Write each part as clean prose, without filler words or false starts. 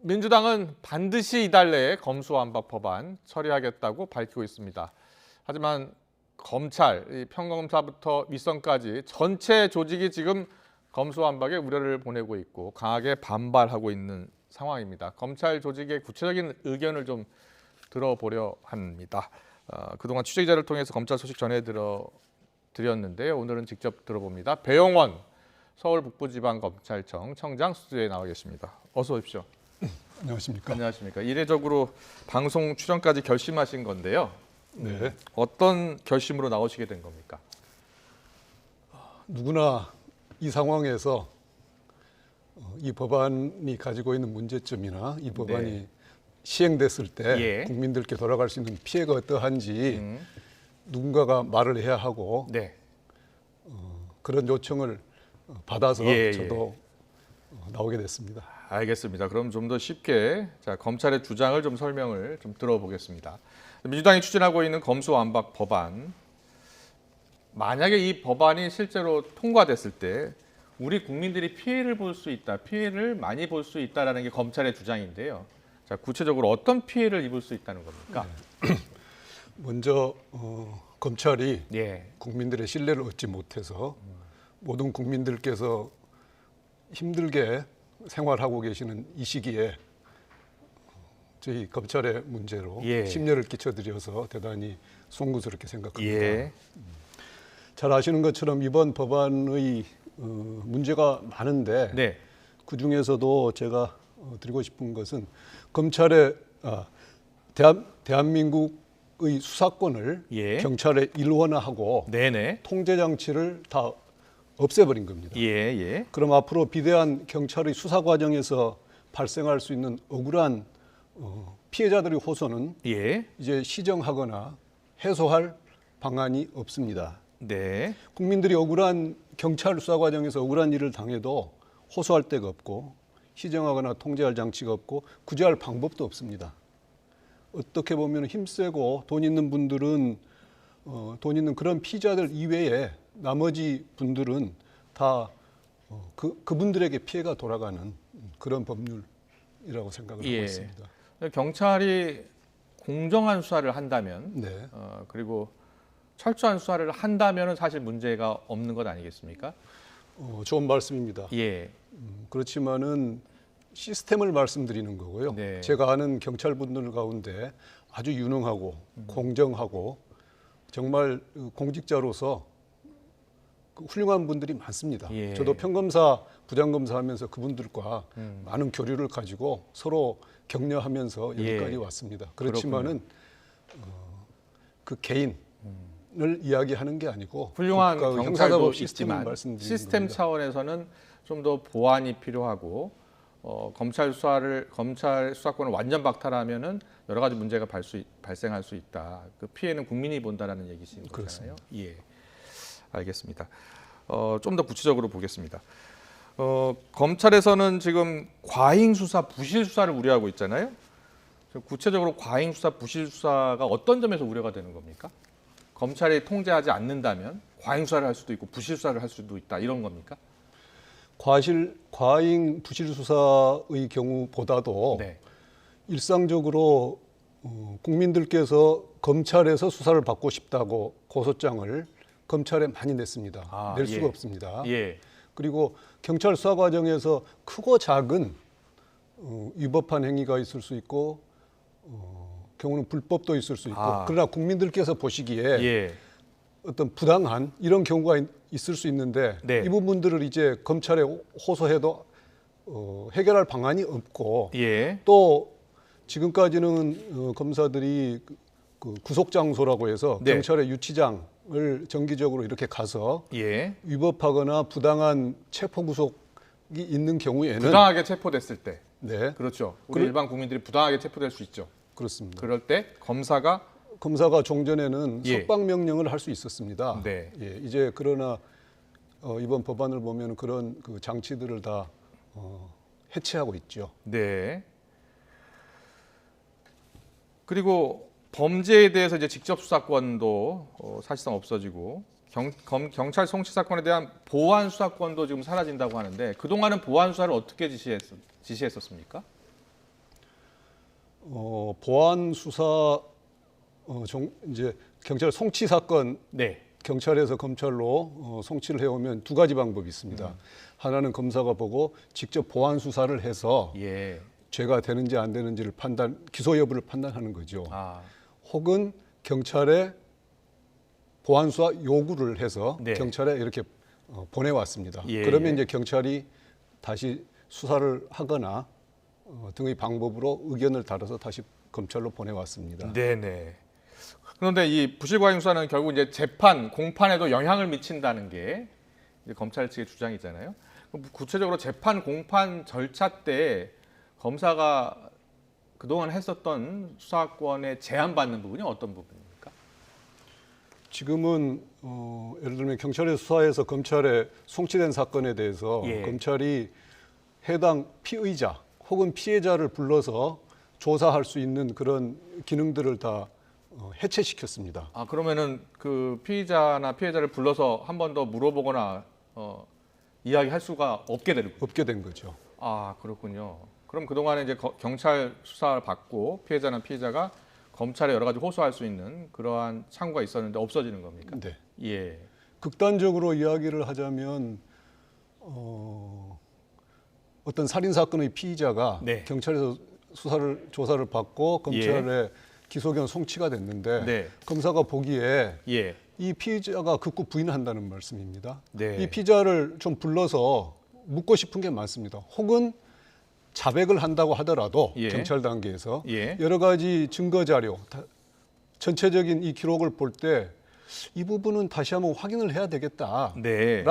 민주당은 반드시 이달 내에 검수완박 법안 처리하겠다고 밝히고 있습니다. 하지만 검찰, 평검사부터 윗선까지 전체 조직이 지금 검수완박에 우려를 보내고 있고 강하게 반발하고 있는 상황입니다. 검찰 조직의 구체적인 의견을 좀 들어보려 합니다. 그동안 취재 기자를 통해서 검찰 소식 전해드렸는데요. 오늘은 직접 들어봅니다. 배용원 서울 북부지방검찰청 청장 스튜디오에 나와 계십니다. 어서 오십시오. 안녕하십니까. 안녕하십니까. 이례적으로 방송 출연까지 결심하신 건데요. 네. 어떤 결심으로 나오시게 된 겁니까? 누구나 이 상황에서 이 법안이 가지고 있는 문제점이나 이 법안이 시행됐을 때 국민들께 돌아갈 수 있는 피해가 어떠한지 누군가가 말을 해야 하고 그런 요청을 받아서 저도 나오게 됐습니다. 알겠습니다. 그럼 좀 더 쉽게 검찰의 주장을 좀 설명을 좀 들어보겠습니다. 민주당이 추진하고 있는 검수완박 법안, 만약에 이 법안이 실제로 통과됐을 때 우리 국민들이 피해를 볼 수 있다, 피해를 많이 볼 수 있다라는 게 검찰의 주장인데요. 자, 구체적으로 어떤 피해를 입을 수 있다는 겁니까? 먼저 검찰이 국민들의 신뢰를 얻지 못해서 모든 국민들께서 힘들게 생활하고 계시는 이 시기에 저희 검찰의 문제로 심려를 끼쳐드려서 대단히 송구스럽게 생각합니다. 잘 아시는 것처럼 이번 법안의 문제가 많은데 그 중에서도 제가 드리고 싶은 것은 검찰의 대한민국의 수사권을 경찰에 일원화하고 통제 장치를 다 없애버린 겁니다. 그럼 앞으로 비대한 경찰의 수사 과정에서 발생할 수 있는 억울한 피해자들의 호소는 이제 시정하거나 해소할 방안이 없습니다. 국민들이 억울한 경찰 수사 과정에서 억울한 일을 당해도 호소할 데가 없고 시정하거나 통제할 장치가 없고 구제할 방법도 없습니다. 어떻게 보면 힘세고 돈 있는 분들은 돈 있는 그런 피의자들 이외에 나머지 분들은 다 그분들에게 피해가 돌아가는 그런 법률이라고 생각을 하고 있습니다. 경찰이 공정한 수사를 한다면 그리고 철저한 수사를 한다면 사실 문제가 없는 것 아니겠습니까? 좋은 말씀입니다. 그렇지만은 시스템을 말씀드리는 거고요. 제가 아는 경찰분들 가운데 아주 유능하고 공정하고 정말 공직자로서 훌륭한 분들이 많습니다. 저도 평검사, 부장검사 하면서 그분들과 많은 교류를 가지고 서로 격려하면서 여기까지 왔습니다. 그렇지만은 그 개인을 이야기하는 게 아니고 훌륭한 경찰도 있지만 시스템 겁니다. 차원에서는 좀 더 보완이 필요하고 검찰 수사권을 완전 박탈하면은 여러 가지 문제가 발생할 수 있다. 그 피해는 국민이 본다라는 얘기신 거잖아요. 알겠습니다. 좀 더 구체적으로 보겠습니다. 검찰에서는 지금 과잉 수사, 부실 수사를 우려하고 있잖아요. 구체적으로 과잉 수사, 부실 수사가 어떤 점에서 우려가 되는 겁니까? 검찰이 통제하지 않는다면 과잉 수사를 할 수도 있고 부실 수사를 할 수도 있다 이런 겁니까? 과잉 부실 수사의 경우보다도 일상적으로 국민들께서 검찰에서 수사를 받고 싶다고 고소장을 검찰에 많이 냈습니다. 낼 수가 없습니다. 그리고 경찰 수사 과정에서 크고 작은 위법한 행위가 있을 수 있고 경우는 불법도 있을 수 있고 그러나 국민들께서 보시기에 어떤 부당한 이런 경우가 있을 수 있는데 이 부분들을 이제 검찰에 호소해도 해결할 방안이 없고 또 지금까지는 검사들이 그 구속 장소라고 해서 경찰의 유치장을 정기적으로 이렇게 가서 위법하거나 부당한 체포 구속이 있는 경우에는 부당하게 체포됐을 때 그렇죠. 우리 일반 국민들이 부당하게 체포될 수 있죠. 그렇습니다. 그럴 때 검사가 종전에는 석방 명령을 할 수 있었습니다. 이제 그러나 이번 법안을 보면 그런 그 장치들을 다 해체하고 있죠. 그리고 범죄에 대해서 이제 직접 수사권도 사실상 없어지고 경찰 송치 사건에 대한 보완 수사권도 지금 사라진다고 하는데 그동안은 보완 수사를 어떻게 지시했었습니까? 보안 수사 이제 경찰 송치 사건 네. 경찰에서 검찰로 송치를 해오면 두 가지 방법이 있습니다. 하나는 검사가 보고 직접 보안 수사를 해서 예. 죄가 되는지 안 되는지를 기소 여부를 판단하는 거죠. 아. 혹은 경찰에 보안 수사 요구를 해서 네. 경찰에 이렇게 보내왔습니다. 예, 그러면 예. 이제 경찰이 다시 수사를 하거나 등의 방법으로 의견을 다뤄서 다시 검찰로 보내왔습니다. 네네. 그런데 이 부실과잉 수사는 결국 이제 재판, 공판에도 영향을 미친다는 게 이제 검찰 측의 주장이잖아요. 그럼 구체적으로 재판, 공판 절차 때 검사가 그동안 했었던 수사권에 제한받는 부분이 어떤 부분입니까? 지금은 예를 들면 경찰의 수사에서 검찰에 송치된 사건에 대해서 예. 검찰이 해당 피의자 혹은 피해자를 불러서 조사할 수 있는 그런 기능들을 다 해체시켰습니다. 아, 그러면은 그 피의자나 피해자를 불러서 한 번 더 물어보거나 이야기할 수가 없게 되는 거예요. 없게 된 거죠. 아, 그렇군요. 그럼 그동안에 이제 경찰 수사를 받고 피해자나 피해자가 검찰에 여러 가지 호소할 수 있는 그러한 창구가 있었는데 없어지는 겁니까? 네. 예. 극단적으로 이야기를 하자면 어떤 살인 사건의 피의자가 네. 경찰에서 조사를 받고 검찰에 기소견 송치가 됐는데 네. 검사가 보기에 예. 이 피의자가 극구 부인한다는 말씀입니다. 네. 이 피의자를 좀 불러서 묻고 싶은 게 많습니다. 혹은 자백을 한다고 하더라도 예. 경찰 단계에서 예. 여러 가지 증거 자료, 전체적인 이 기록을 볼 때 이 부분은 다시 한번 확인을 해야 되겠다라고 네.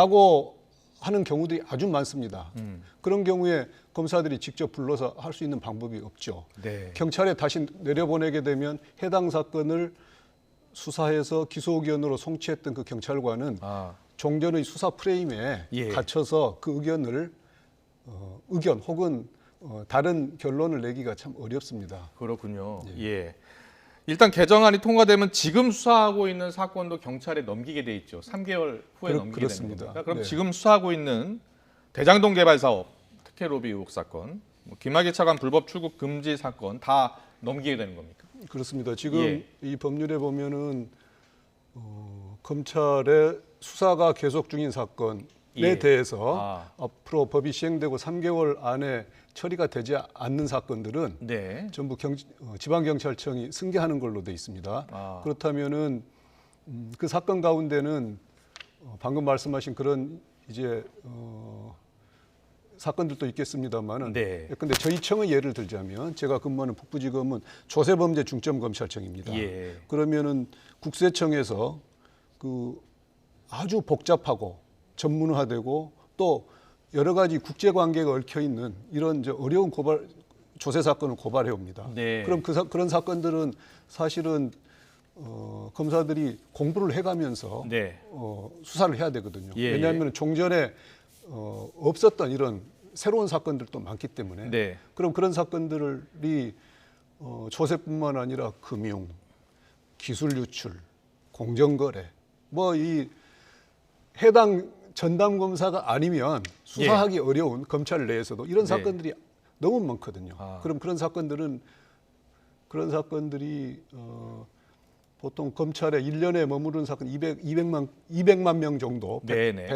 하는 경우들이 아주 많습니다. 그런 경우에 검사들이 직접 불러서 할 수 있는 방법이 없죠. 네. 경찰에 다시 내려보내게 되면 해당 사건을 수사해서 기소 의견으로 송치했던 그 경찰관은 아, 종전의 수사 프레임에 예. 갇혀서 그 의견을 의견 혹은 다른 결론을 내기가 참 어렵습니다. 그렇군요. 예. 일단 개정안이 통과되면 지금 수사하고 있는 사건도 경찰에 넘기게 돼 있죠. 3개월 후에 넘기게 그렇습니다. 되는 겁니까? 그럼 네. 지금 수사하고 있는 대장동 개발 사업, 특혜 로비 의혹 사건, 김학의 차관 불법 출국 금지 사건 다 넘기게 되는 겁니까? 그렇습니다. 지금 예. 이 법률에 보면은 검찰의 수사가 계속 중인 사건에 예. 대해서 앞으로 법이 시행되고 3개월 안에 처리가 되지 않는 사건들은 네. 전부 지방경찰청이 승계하는 걸로 돼 있습니다. 아. 그렇다면은 그 사건 가운데는 방금 말씀하신 그런 이제 사건들도 있겠습니다만은. 네. 근데 저희 청의 예를 들자면 제가 근무하는 북부지검은 조세범죄 중점검찰청입니다. 예. 그러면은 국세청에서 그 아주 복잡하고 전문화되고 또 여러 가지 국제 관계가 얽혀 있는 이런 어려운 조세 사건을 고발해 옵니다. 네. 그럼 그런 사건들은 사실은 검사들이 공부를 해가면서 네. 수사를 해야 되거든요. 예, 왜냐하면 종전에 없었던 이런 새로운 사건들도 많기 때문에. 네. 그럼 그런 사건들이 조세뿐만 아니라 금융, 기술 유출, 공정거래, 뭐 이 해당 전담 검사가 아니면 수사하기 어려운 검찰 내에서도 이런 사건들이 너무 많거든요. 그럼 그런 사건들이 보통 검찰에 1년에 머무르는 사건 200만 명 정도,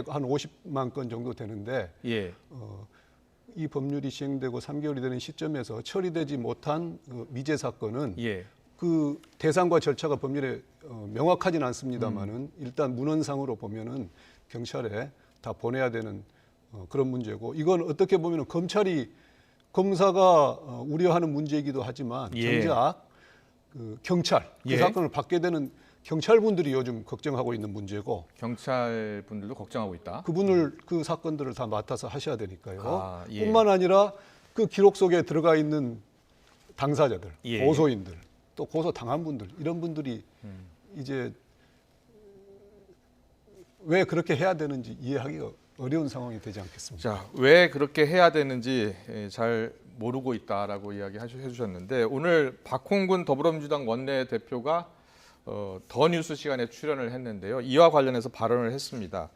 한 50만 건 정도 되는데 예. 이 법률이 시행되고 3개월이 되는 시점에서 처리되지 못한 미제 사건은 예. 그 대상과 절차가 법률에 명확하지는 않습니다만은 일단 문헌상으로 보면은 경찰에 다 보내야 되는 그런 문제고, 이건 어떻게 보면은 검사가 우려하는 문제이기도 하지만 정작 그 경찰 그 사건을 받게 되는 경찰분들이 요즘 걱정하고 있는 문제고, 경찰분들도 걱정하고 있다. 그 사건들을 다 맡아서 하셔야 되니까요. 예. 뿐만 아니라 그 기록 속에 들어가 있는 당사자들, 고소인들, 또 고소 당한 분들, 이런 분들이 이제 왜 그렇게 해야 되는지 이해하기가 어려운 상황이 되지 않겠습니까? 자, 왜 그렇게 해야 되는지 잘 모르고 있다라고 이야기해 주셨는데, 오늘 박홍근 더불어민주당 원내대표가 더 뉴스 시간에 출연을 했는데요. 이와 관련해서 발언을 했습니다.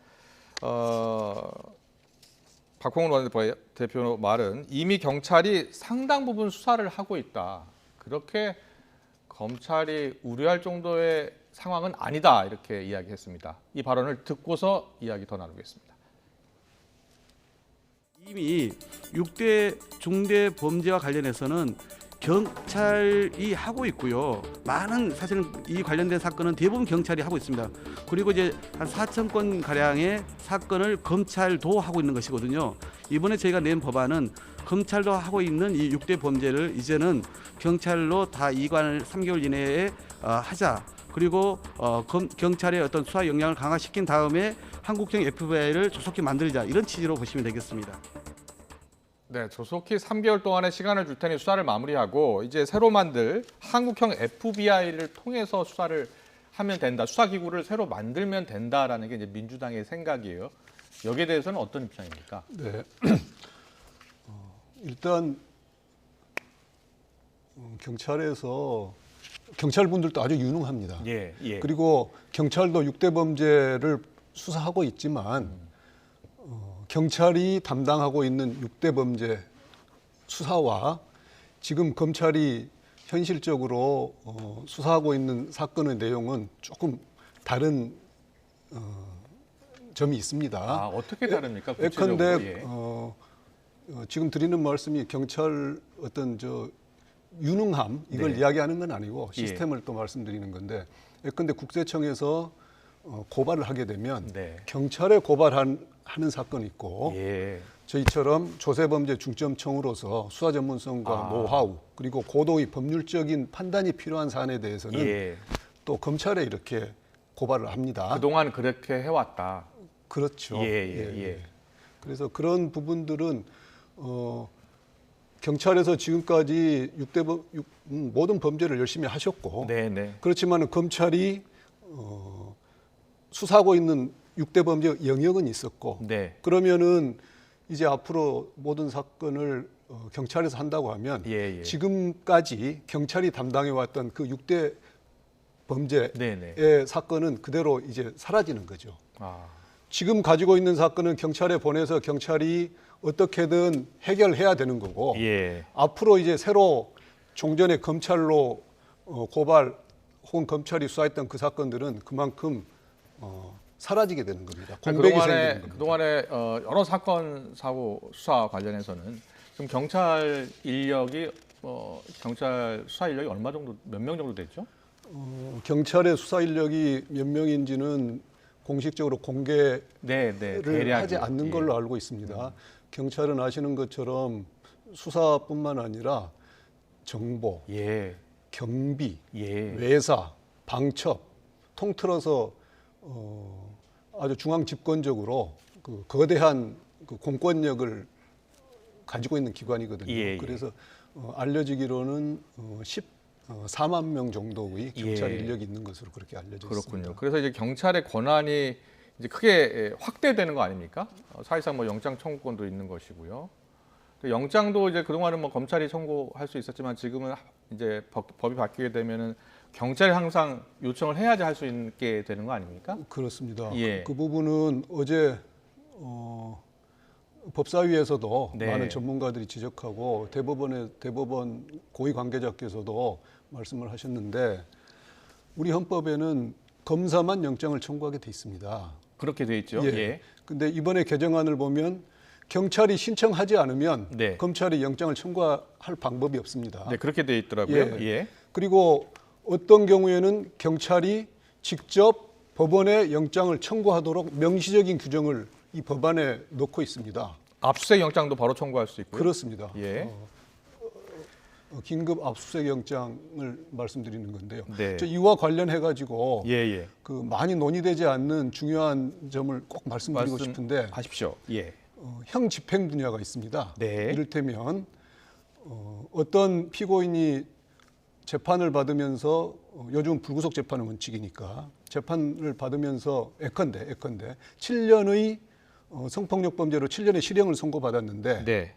박홍근 원내대표 말은 이미 경찰이 상당 부분 수사를 하고 있다. 그렇게 검찰이 우려할 정도의 상황은 아니다 이렇게 이야기했습니다. 이 발언을 듣고서 이야기 더 나누겠습니다. 이미 6대 중대 범죄와 관련해서는 경찰이 하고 있고요. 많은 사실은 이 관련된 사건은 대부분 경찰이 하고 있습니다. 그리고 이제 한 4천 건 가량의 사건을 검찰도 하고 있는 것이거든요. 이번에 저희가 낸 법안은 검찰도 하고 있는 이 6대 범죄를 이제는 경찰로 다 이관을 3개월 이내에 하자. 그리고 경찰의 어떤 수사 역량을 강화시킨 다음에 한국형 FBI를 조속히 만들자, 이런 취지로 보시면 되겠습니다. 네, 조속히 3개월 동안의 시간을 줄 테니 수사를 마무리하고 이제 새로 만들 한국형 FBI를 통해서 수사를 하면 된다. 수사기구를 새로 만들면 된다라는 게 이제 민주당의 생각이에요. 여기에 대해서는 어떤 입장입니까? 네. 일단 경찰에서 경찰분들도 아주 유능합니다. 예. 그리고 경찰도 6대 범죄를 수사하고 있지만 경찰이 담당하고 있는 6대 범죄 수사와 지금 검찰이 현실적으로 수사하고 있는 사건의 내용은 조금 다른 점이 있습니다. 아, 어떻게 다릅니까? 예컨대 구체적으로? 지금 드리는 말씀이 경찰 어떤 유능함 이걸 네. 이야기하는 건 아니고 시스템을 또 말씀드리는 건데, 예컨대 국세청에서 고발을 하게 되면 네. 경찰에 고발하는 사건이 있고 예. 저희처럼 조세범죄 중점청으로서 수사 전문성과 노하우 그리고 고도의 법률적인 판단이 필요한 사안에 대해서는 예. 또 검찰에 이렇게 고발을 합니다. 그동안 그렇게 해왔다. 그렇죠. 예. 그래서 그런 부분들은 경찰에서 지금까지 모든 범죄를 열심히 하셨고, 네. 그렇지만 검찰이 수사하고 있는 6대 범죄 영역은 있었고, 네. 그러면은 이제 앞으로 모든 사건을 경찰에서 한다고 하면 예. 지금까지 경찰이 담당해왔던 그 6대 범죄의 네네. 사건은 그대로 이제 사라지는 거죠. 아. 지금 가지고 있는 사건은 경찰에 보내서 경찰이 어떻게든 해결해야 되는 거고, 예. 앞으로 이제 새로 종전에 검찰로 고발 혹은 검찰이 수사했던 그 사건들은 그만큼 사라지게 되는 겁니다. 공백이 생기는 겁니다. 그동안에 여러 사건 사고 수사 관련해서는 지금 경찰 인력이 경찰 수사 인력이 얼마 정도 몇 명 정도 됐죠? 경찰의 수사 인력이 몇 명인지는 공식적으로 공개를 대략이. 하지 않는 걸로 알고 있습니다. 경찰은 아시는 것처럼 수사뿐만 아니라 정보, 예. 경비, 예. 외사, 방첩 통틀어서 아주 중앙 집권적으로 그 거대한 그 공권력을 가지고 있는 기관이거든요. 예. 그래서 알려지기로는 14만 명 정도의 경찰 예. 인력이 있는 것으로 그렇게 알려져 그렇군요. 있습니다. 그래서 이제 경찰의 권한이 이제 크게 확대되는 거 아닙니까? 사실상 뭐 영장 청구권도 있는 것이고요. 영장도 이제 그동안은 뭐 검찰이 청구할 수 있었지만 지금은 이제 법이 바뀌게 되면은 경찰이 항상 요청을 해야지 할 수 있게 되는 거 아닙니까? 그렇습니다. 예. 그 부분은 어제 법사위에서도 네. 많은 전문가들이 지적하고 대법원 고위 관계자께서도 말씀을 하셨는데, 우리 헌법에는 검사만 영장을 청구하게 돼 있습니다. 그렇게 돼 있죠. 예. 근데 이번에 개정안을 보면 경찰이 신청하지 않으면 네. 검찰이 영장을 청구할 방법이 없습니다. 네, 그렇게 돼 있더라고요. 예. 그리고 어떤 경우에는 경찰이 직접 법원에 영장을 청구하도록 명시적인 규정을 이 법안에 넣고 있습니다. 압수수색 영장도 바로 청구할 수 있고요. 그렇습니다. 예. 긴급 압수수색 영장을 말씀드리는 건데요. 네. 이와 관련해 가지고 예. 그 많이 논의되지 않는 중요한 점을 꼭 말씀드리고 싶은데, 하십시오. 예. 형 집행 분야가 있습니다. 네. 이를테면 어떤 피고인이 재판을 받으면서 요즘 불구속 재판은 원칙이니까 재판을 받으면서 예컨대 7년의 성폭력 범죄로 7년의 실형을 선고받았는데, 네.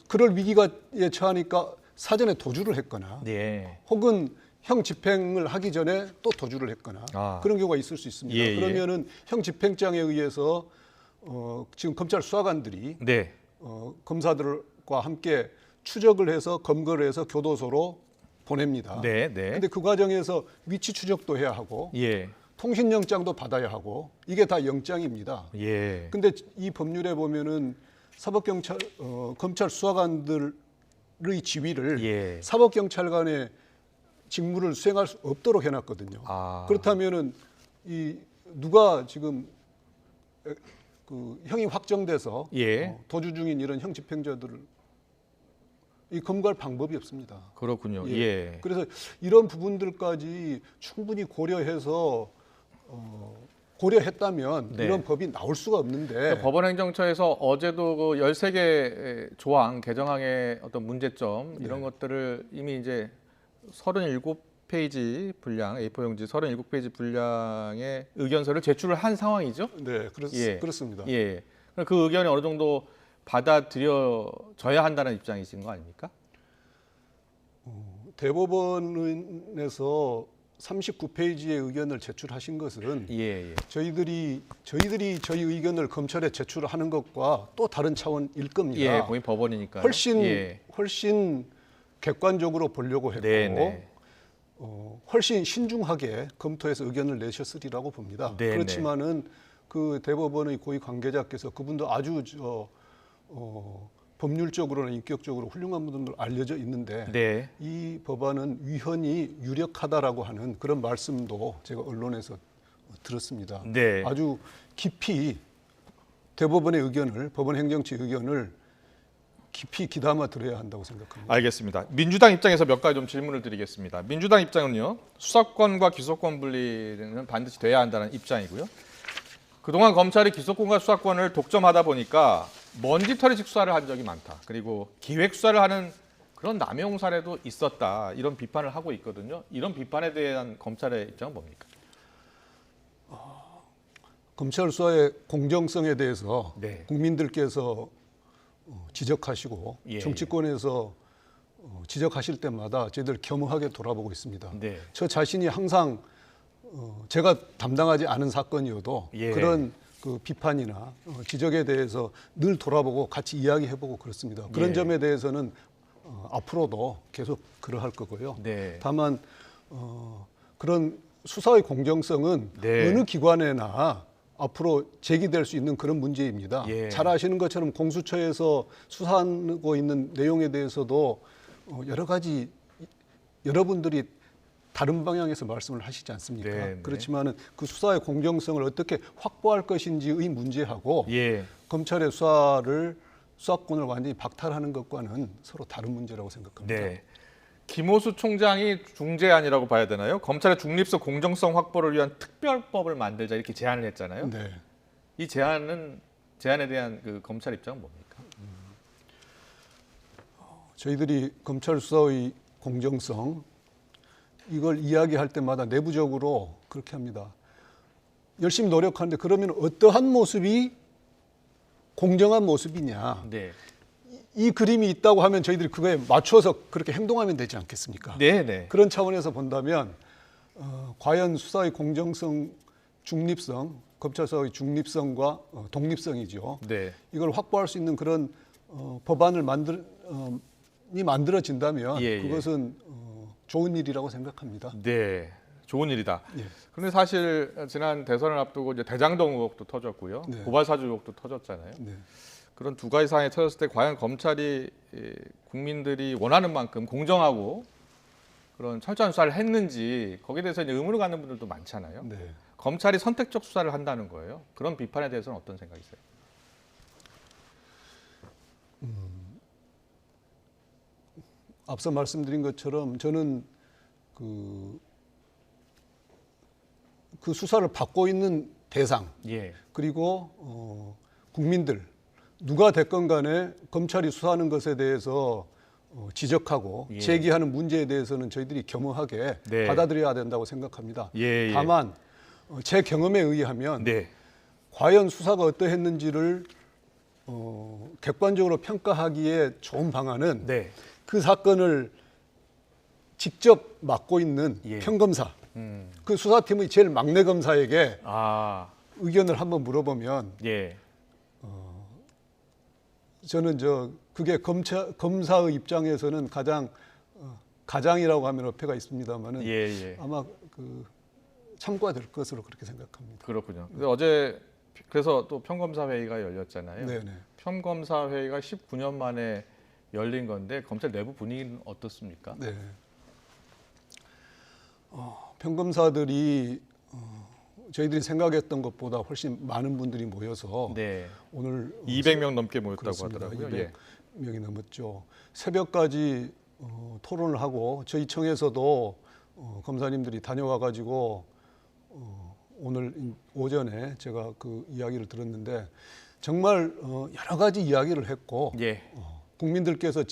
그럴 위기에 처하니까 사전에 도주를 했거나 네. 혹은 형 집행을 하기 전에 또 도주를 했거나 그런 경우가 있을 수 있습니다. 예. 그러면은 형 집행장에 의해서 지금 검찰 수사관들이 네. 검사들과 함께 추적을 해서 검거를 해서 교도소로 보냅니다. 네, 네. 근데 그 과정에서 위치 추적도 해야 하고 예. 통신영장도 받아야 하고 이게 다 영장입니다. 예. 근데 이 법률에 보면은 검찰 수사관들의 지위를 예. 사법경찰관의 직무를 수행할 수 없도록 해놨거든요. 아. 그렇다면은 이 누가 지금 그 형이 확정돼서 예. 도주 중인 이런 형 집행자들을 이 검거할 방법이 없습니다. 그렇군요. 예. 예. 그래서 이런 부분들까지 충분히 고려해서 고려했다면 네. 이런 법이 나올 수가 없는데 법원행정처에서 어제도 그 13개 조항 개정항의 어떤 문제점 이런 것들을 이미 이제 37페이지 분량 A4 용지 37페이지 분량의 의견서를 제출을 한 상황이죠. 네, 예. 그렇습니다. 예. 그 의견이 어느 정도 받아들여져야 한다는 입장이신 거 아닙니까? 대법원에서 39페이지의 의견을 제출하신 것은 예, 예. 저희 의견을 검찰에 제출하는 것과 또 다른 차원일 겁니다. 예, 거기 법원이니까요. 훨씬 객관적으로 보려고 했고 네, 네. 훨씬 신중하게 검토해서 의견을 내셨으리라고 봅니다. 네, 그렇지만은 그 대법원의 고위 관계자께서 그분도 아주 법률적으로나 인격적으로 훌륭한 분들 알려져 있는데 네. 이 법안은 위헌이 유력하다라고 하는 그런 말씀도 제가 언론에서 들었습니다. 네. 아주 깊이 대법원의 의견을, 법원 행정처 의견을 깊이 귀담아 들어야 한다고 생각합니다. 알겠습니다. 민주당 입장에서 몇 가지 좀 질문을 드리겠습니다. 민주당 입장은요. 수사권과 기소권 분리는 반드시 돼야 한다는 입장이고요. 그동안 검찰이 기소권과 수사권을 독점하다 보니까 먼지털이식 수사를 한 적이 많다. 그리고 기획 수사를 하는 그런 남용 사례도 있었다. 이런 비판을 하고 있거든요. 이런 비판에 대한 검찰의 입장은 뭡니까? 검찰 수사의 공정성에 대해서 네. 국민들께서 지적하시고 예, 정치권에서 지적하실 때마다 저희들 겸허하게 돌아보고 있습니다. 네. 저 자신이 항상 제가 담당하지 않은 사건이어도 예. 그런 그 비판이나 지적에 대해서 늘 돌아보고 같이 이야기해보고 그렇습니다. 그런 예. 점에 대해서는 앞으로도 계속 그러할 거고요. 네. 다만 그런 수사의 공정성은 네. 어느 기관에나 앞으로 제기될 수 있는 그런 문제입니다. 예. 잘 아시는 것처럼 공수처에서 수사하고 있는 내용에 대해서도 여러 가지 여러분들이 다른 방향에서 말씀을 하시지 않습니까? 네, 네. 그렇지만은 그 수사의 공정성을 어떻게 확보할 것인지의 문제하고 예. 검찰의 수사권을 완전히 박탈하는 것과는 서로 다른 문제라고 생각합니다. 네. 김호수 총장이 중재안이라고 봐야 되나요? 검찰의 중립성 공정성 확보를 위한 특별법을 만들자 이렇게 제안을 했잖아요. 네. 이 제안에 대한 그 검찰 입장은 뭡니까? 저희들이 검찰 수사의 공정성 이걸 이야기할 때마다 내부적으로 그렇게 합니다. 열심히 노력하는데 그러면 어떠한 모습이 공정한 모습이냐. 네. 이 그림이 있다고 하면 저희들이 그거에 맞춰서 그렇게 행동하면 되지 않겠습니까? 네, 네. 그런 차원에서 본다면 과연 수사의 공정성, 중립성, 검찰 수사의 중립성과 독립성이죠. 네. 이걸 확보할 수 있는 그런 법안을 만들어진다면 예, 예. 그것은 좋은 일이라고 생각합니다. 네. 좋은 일이다. 예. 그런데 사실 지난 대선을 앞두고 이제 대장동 의혹도 터졌고요. 네. 고발사주 의혹도 터졌잖아요. 네. 그런 두 가지 사안이 터졌을 때 과연 검찰이 국민들이 원하는 만큼 공정하고 그런 철저한 수사를 했는지 거기에 대해서 이제 의문을 갖는 분들도 많잖아요. 네. 검찰이 선택적 수사를 한다는 거예요. 그런 비판에 대해서는 어떤 생각이세요? 앞서 말씀드린 것처럼 저는 그 수사를 받고 있는 대상 예. 그리고 국민들 누가 됐건 간에 검찰이 수사하는 것에 대해서 지적하고 예. 제기하는 문제에 대해서는 저희들이 겸허하게 네. 받아들여야 된다고 생각합니다. 예, 예. 다만 제 경험에 의하면 네. 과연 수사가 어떠했는지를 객관적으로 평가하기에 좋은 방안은 네. 그 사건을 직접 맡고 있는 예. 평검사, 그 수사팀의 제일 막내 검사에게 아, 의견을 한번 물어보면 예. 저는 그 그게 검사의 입장에서는 가장이라고 하면 어폐가 있습니다만은 예, 예. 아마 그 참고될 것으로 그렇게 생각합니다. 그렇군요. 근데 어제 그래서 또 평검사 회의가 열렸잖아요. 네네. 평검사 회의가 19년 만에 열린 건데 검찰 내부 분위기는 어떻습니까? 네. 평검사들이 저희들이 생각했던 것보다 훨씬 많은 분들이 모여서 네. 오늘 200명 넘게 모였다고 그렇습니다. 하더라고요. 예. 200명이 넘었죠. 새벽까지 토론을 하고 저희 청에서도 검사님들이 다녀와 가지고 오늘 오전에 제가 그 이야기를 들었는데 정말 여러 가지 이야기를 했고 예. 국민들께서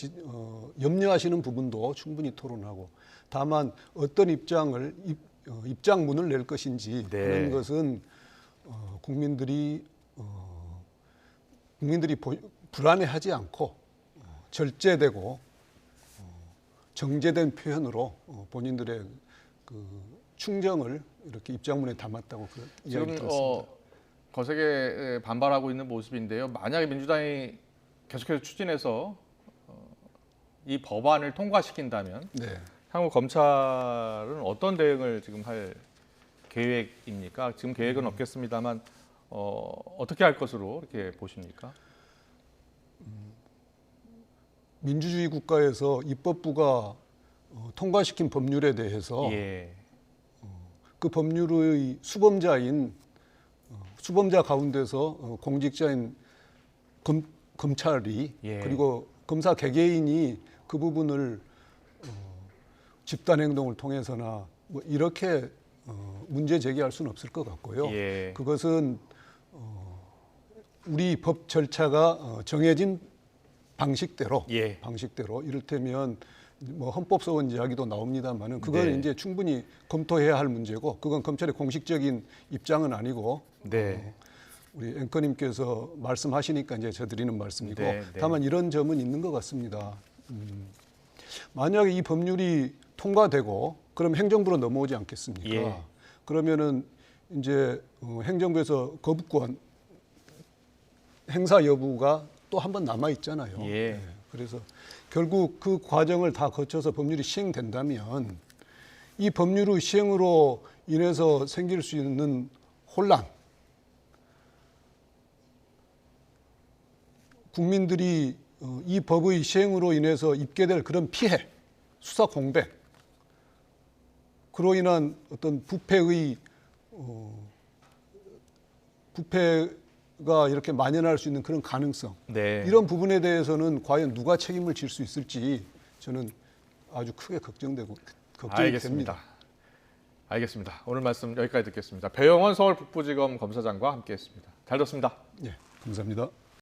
염려하시는 부분도 충분히 토론하고 다만 어떤 입장문을 낼 것인지 네. 그런 것은 국민들이 불안해하지 않고 절제되고 정제된 표현으로 본인들의 그 충정을 이렇게 입장문에 담았다고 그런 이야기를 지금 들었습니다. 거세게 반발하고 있는 모습인데요. 만약에 민주당이 계속해서 추진해서 이 법안을 통과시킨다면 네. 향후 검찰은 어떤 대응을 지금 할 계획입니까? 지금 계획은 없겠습니다만 어떻게 할 것으로 이렇게 보십니까? 민주주의 국가에서 입법부가 통과시킨 법률에 대해서 예. 그 법률의 수범자 가운데서 공직자인 검찰이 예. 그리고 검사 개개인이 그 부분을 집단 행동을 통해서나 뭐 이렇게 문제 제기할 수는 없을 것 같고요. 예. 그것은 우리 법 절차가 정해진 방식대로 예. 이를테면 뭐 헌법소원 이야기도 나옵니다만은 그건 네. 이제 충분히 검토해야 할 문제고 그건 검찰의 공식적인 입장은 아니고 네. 우리 앵커님께서 말씀하시니까 이제 저 드리는 말씀이고 네, 네. 다만 이런 점은 있는 것 같습니다. 만약에 이 법률이 통과되고 그럼 행정부로 넘어오지 않겠습니까? 예. 그러면은 이제 행정부에서 거부권 행사 여부가 또 한 번 남아 있잖아요. 예. 네. 그래서 결국 그 과정을 다 거쳐서 법률이 시행된다면 이 법률의 시행으로 인해서 생길 수 있는 혼란, 국민들이 이 법의 시행으로 인해서 입게 될 그런 피해, 수사 공백, 그로 인한 어떤 부패가 이렇게 만연할 수 있는 그런 가능성, 네. 이런 부분에 대해서는 과연 누가 책임을 질 수 있을지 저는 아주 크게 걱정이 알겠습니다. 됩니다. 알겠습니다. 오늘 말씀 여기까지 듣겠습니다. 배영원 서울 북부지검 검사장과 함께했습니다. 잘 들었습니다. 네, 감사합니다.